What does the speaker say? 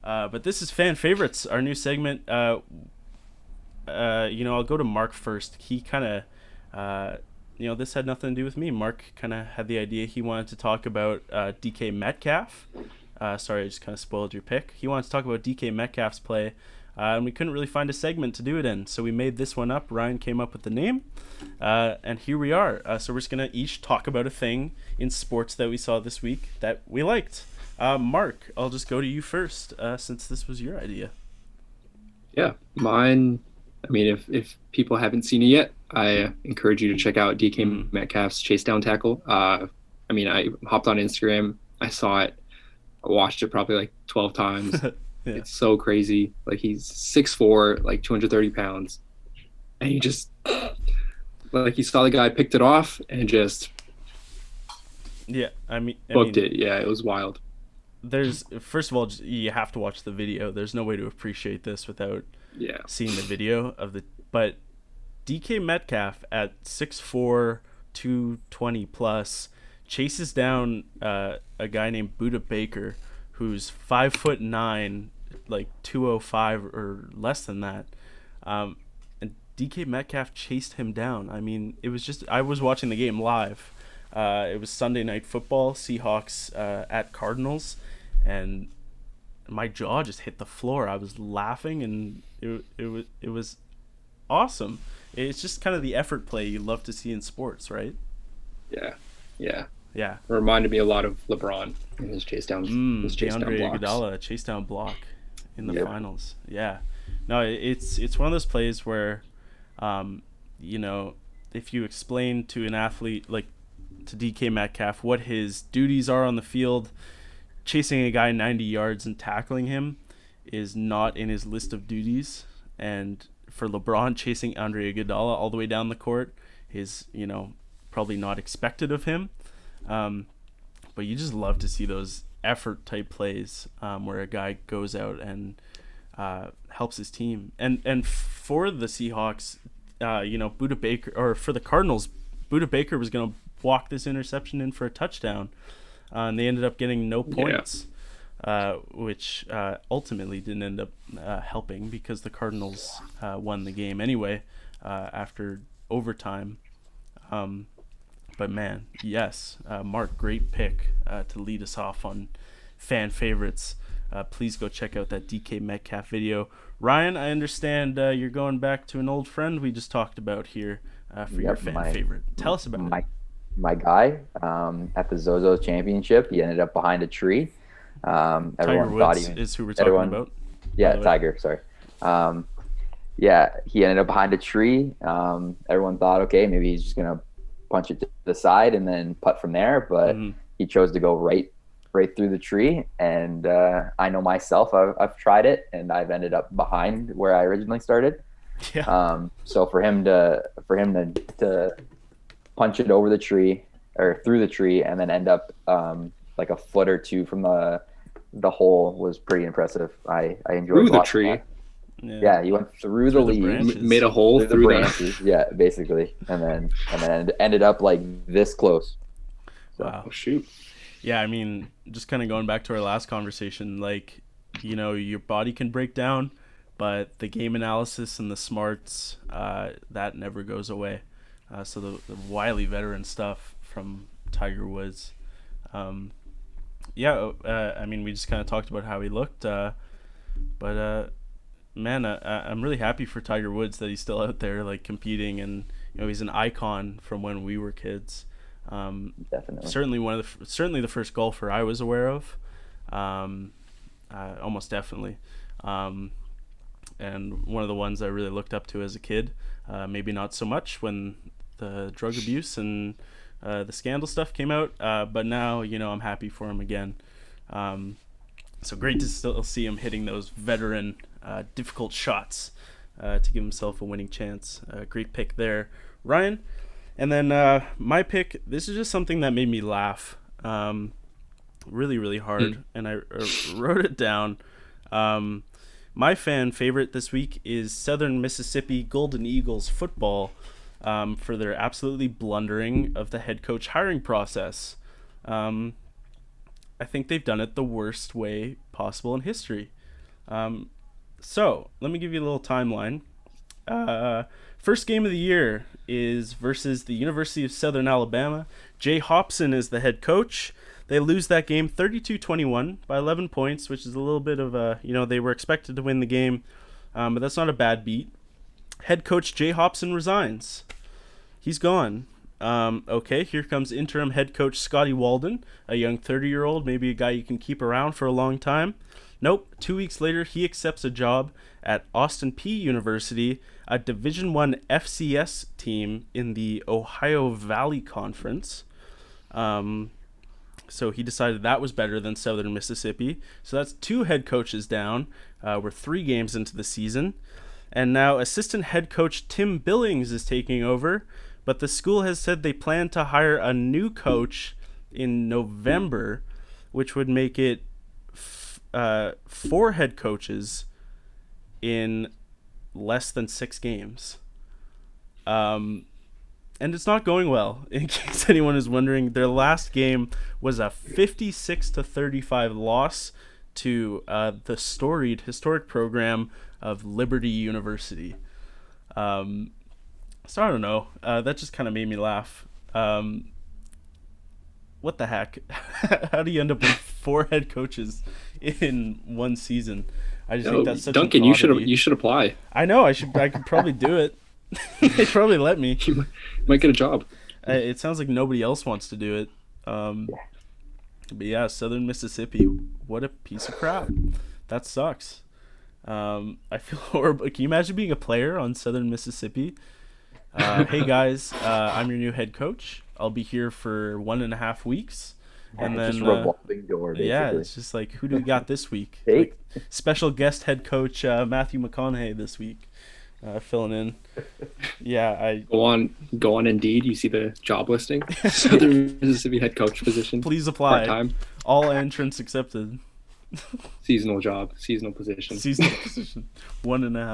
But this is Fan Favorites, our new segment. I'll go to Mark first. He kind of, this had nothing to do with me. Mark kind of had the idea he wanted to talk about DK Metcalf. Sorry, I just kind of spoiled your pick. He wanted to talk about DK Metcalf's play, and we couldn't really find a segment to do it in, so we made this one up. Ryan came up with the name, and here we are. So we're just going to each talk about a thing in sports that we saw this week that we liked. Mark, I'll just go to you first, since this was your idea. Yeah, mine. I mean, if people haven't seen it yet, I encourage you to check out DK Metcalf's chase down tackle. I hopped on Instagram, I saw it, I watched it probably like 12 times. Yeah. It's so crazy. Like he's 6'4", like 230 pounds, and he just like he saw the guy, picked it off, and just Yeah, booked it. Yeah, it was wild. there's first of all, you have to watch the video. There's no way to appreciate this without Yeah, seeing the video of the. But DK Metcalf at 6'4", 220 plus chases down a guy named Buda Baker, who's 5'9", like 205 or less than that. And DK Metcalf chased him down. I mean, it was just, I was watching the game live. It was Sunday Night Football, Seahawks at Cardinals, and my jaw just hit the floor. I was laughing, and it was awesome. It's just kind of the effort play you love to see in sports, right? yeah, yeah. Yeah. It reminded me a lot of LeBron and his chase down DeAndre blocks. Iguodala chase down block in the Yep. finals. Yeah. No, it's one of those plays where, if you explain to an athlete like to DK Metcalf what his duties are on the field, chasing a guy 90 yards and tackling him is not in his list of duties. And for LeBron, chasing Andre Iguodala all the way down the court is, probably not expected of him. But you just love to see those effort type plays where a guy goes out and helps his team. And for the Seahawks, Buda Baker, or for the Cardinals, Buda Baker was going to walk this interception in for a touchdown. And they ended up getting no points, which ultimately didn't end up helping because the Cardinals won the game anyway after overtime. But man, yes, Mark, great pick to lead us off on fan favorites. Please go check out that DK Metcalf video. Ryan, I understand you're going back to an old friend we just talked about here for your fan favorite. Tell us about it. My guy at the Zozo Championship, he ended up behind a tree. Tiger Everyone thought Woods he is who we're talking about. Yeah, Tiger. Sorry. Yeah, he ended up behind a tree. Everyone thought, okay, maybe he's just gonna punch it to the side and then putt from there, but he chose to go right through the tree. And I know myself, I've tried it, and I've ended up behind where I originally started. Yeah. So for him to punch it over the tree or through the tree and then end up like a foot or two from the hole was pretty impressive. I enjoyed Through the watching tree. that. Yeah, he went through the leaves, branches. Made a hole through the through branches. Yeah, basically, and then ended up like this close. So, Wow. Oh shoot! Yeah, I mean, just kind of going back to our last conversation, like, your body can break down, but the game analysis and the smarts, that never goes away. So the wily veteran stuff from Tiger Woods. We just kind of talked about how he looked, but man, I'm really happy for Tiger Woods that he's still out there, like, competing, and he's an icon from when we were kids. Definitely. Certainly the first golfer I was aware of, almost definitely, and one of the ones I really looked up to as a kid. Maybe not so much when the drug abuse and the scandal stuff came out, but now I'm happy for him again. So great to still see him hitting those veteran difficult shots to give himself a winning chance. Great pick there, Ryan. And then my pick, this is just something that made me laugh really, really hard, and I wrote it down. My fan favorite this week is Southern Mississippi Golden Eagles football for their absolutely blundering of the head coach hiring process. I think they've done it the worst way possible in history. So let me give you a little timeline. First game of the year is versus the University of Southern Alabama. Jay Hopson is the head coach. They lose that game 32-21 by 11 points, which is a little bit of a, they were expected to win the game, but that's not a bad beat. Head coach Jay Hopson resigns. He's gone. Okay, here comes interim head coach Scotty Walden, a young 30-year-old, maybe a guy you can keep around for a long time. Nope, 2 weeks later, he accepts a job at Austin Peay University, a Division I FCS team in the Ohio Valley Conference. So he decided that was better than Southern Mississippi. So that's 2 head coaches down. We're 3 games into the season. And now assistant head coach Tim Billings is taking over. But the school has said they plan to hire a new coach in November, which would make it 4 head coaches in less than 6 games. And it's not going well. In case anyone is wondering, their last game was a 56-35 loss to the storied historic program of Liberty University. So I don't know. That just kind of made me laugh. What the heck? How do you end up with 4 head coaches in one season? I just think that's such Duncan, an you should apply. I know. I could probably do it. They'd probably let me. You might get a job. It sounds like nobody else wants to do it. But yeah, Southern Mississippi, what a piece of crap. That sucks. I feel horrible. Can you imagine being a player on Southern Mississippi? Hey guys, I'm your new head coach. I'll be here for 1.5 weeks. And then just a revolving door, basically. Yeah, it's just like, who do we got this week? Hey. Like, special guest head coach Matthew McConaughey this week, filling in. Yeah, I go on Indeed. You see the job listing. Southern Mississippi head coach position. Please apply. Part-time. All entrants accepted. Seasonal job. Seasonal position. Seasonal position. 1.5.